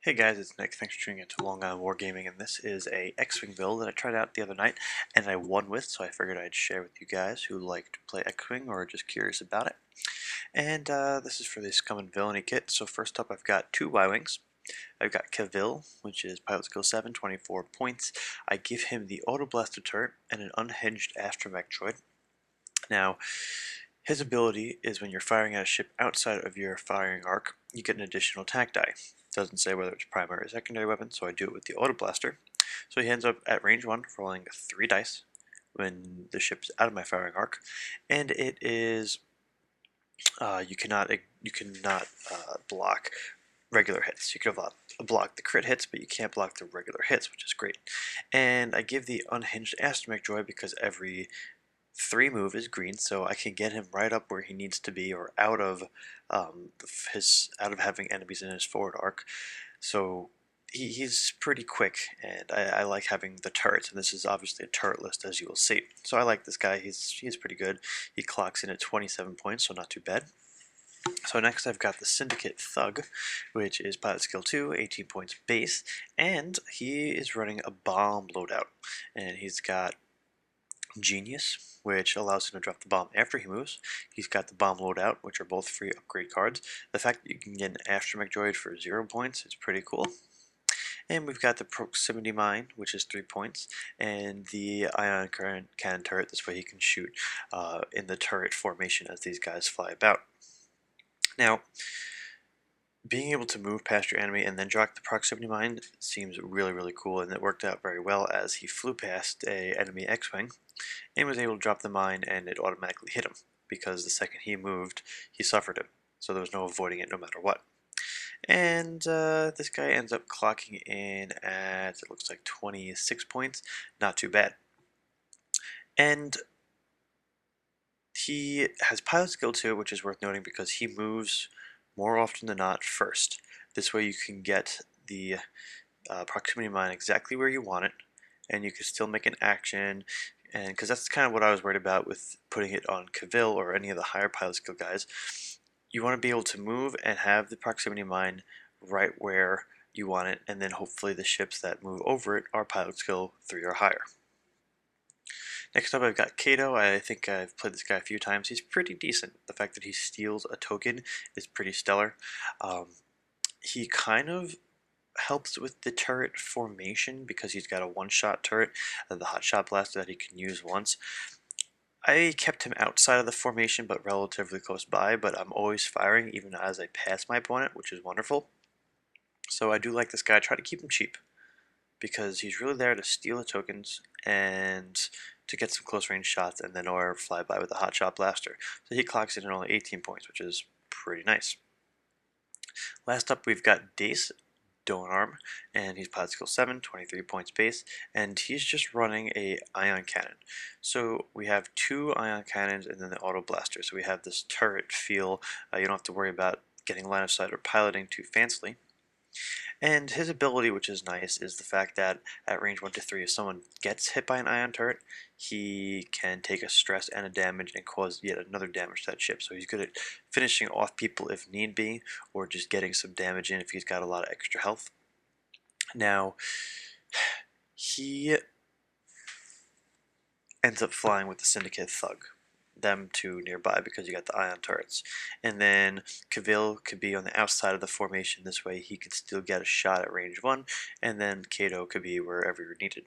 Hey guys, it's Nick. Thanks for tuning in to Long Island Wargaming, and this is a Xwing build that I tried out the other night, and I won with, so I figured I'd share with you guys who like to play Xwing or are just curious about it. And this is for the Scum and Villiany kit. So first up, I've got two Y-Wings. I've got Cavill, which is Pilot Skill 7, 24 points. I give him the Auto Blaster turret and an unhinged astromech droid. Now, his ability is when you're firing at a ship outside of your firing arc, you get an additional attack die. Doesn't say whether it's primary or secondary weapon, so I do it with the Auto Blaster. So he ends up at range 1, rolling 3 dice when the ship's out of my firing arc, and it is you cannot block regular hits. You can block the crit hits, but you can't block the regular hits, which is great. And I give the unhinged astromech droid because every 3 move is green, so I can get him right up where he needs to be, or out of having enemies in his forward arc. So he's pretty quick, and I like having the turrets, and this is obviously a turret list, as you will see. So I like this guy. He's pretty good. He clocks in at 27 points, so not too bad. So next I've got the Syndicate Thug, which is Pilot Skill 2, 18 points base, and he is running a bomb loadout, and he's got Genius, which allows him to drop the bomb after he moves. He's got the bomb loadout, which are both free upgrade cards. The fact that you can get an astromech droid for 0 points is pretty cool. And we've got the proximity mine, which is 3 points, and the ion current cannon turret. This way he can shoot in the turret formation as these guys fly about. Now, being able to move past your enemy and then drop the proximity mine seems really cool, and it worked out very well as he flew past a enemy X-Wing and was able to drop the mine, and it automatically hit him because the second he moved, he suffered him. So there was no avoiding it no matter what. And this guy ends up clocking in at, it looks like 26 points. Not too bad. And he has Pilot Skill 2, which is worth noting because he moves more often than not first. This way you can get the proximity mine exactly where you want it, and you can still make an action. And because that's kind of what I was worried about with putting it on Cavill or any of the higher pilot skill guys, you want to be able to move and have the proximity mine right where you want it, and then hopefully the ships that move over it are pilot skill 3 or higher. Next up I've got Kato. I think I've played this guy a few times. He's pretty decent. The fact that he steals a token is pretty stellar. He kind of helps with the turret formation because he's got a one-shot turret, the hotshot blaster that he can use once. I kept him outside of the formation but relatively close by, but I'm always firing even as I pass my opponent, which is wonderful. So I do like this guy. I try to keep him cheap because he's really there to steal the tokens and to get some close range shots, and then or fly by with the hotshot blaster. So he clocks in at only 18 points, which is pretty nice. Last up we've got Dace Donarm, and he's Pilot Skill 7, 23 points base, and he's just running a ion cannon. So we have 2 ion cannons and then the auto blaster. So we have this turret feel. You don't have to worry about getting line of sight or piloting too fancily. And his ability, which is nice, is the fact that at range 1 to 3, if someone gets hit by an ion turret, he can take a stress and a damage and cause yet another damage to that ship. So he's good at finishing off people if need be, or just getting some damage in if he's got a lot of extra health. Now, he ends up flying with the Syndicate Thug, them two nearby because you got the ion turrets. And then Cavill could be on the outside of the formation. This way he could still get a shot at range 1, and then Kato could be wherever you're needed.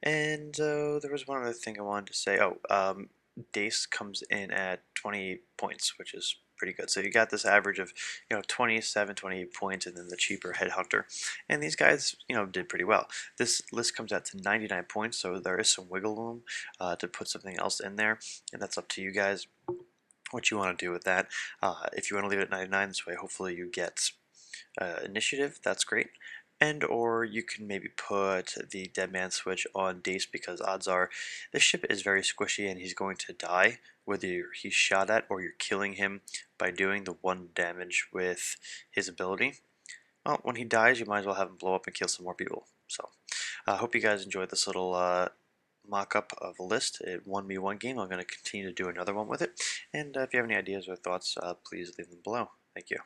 And there was one other thing I wanted to say. Dace comes in at 20 points, which is pretty good. So you got this average of 27, 28 points, and then the cheaper Headhunter. And these guys did pretty well. This list comes out to 99 points, so there is some wiggle room to put something else in there, and that's up to you guys what you want to do with that. If you want to leave it at 99 this way, hopefully you get initiative. That's great. And or you can maybe put the dead man switch on Dace because odds are this ship is very squishy and he's going to die whether he's shot at or you're killing him by doing the 1 damage with his ability. Well, when he dies, you might as well have him blow up and kill some more people. So I hope you guys enjoyed this little mock-up of a list. It won me 1 game. I'm going to continue to do another one with it. And if you have any ideas or thoughts, please leave them below. Thank you.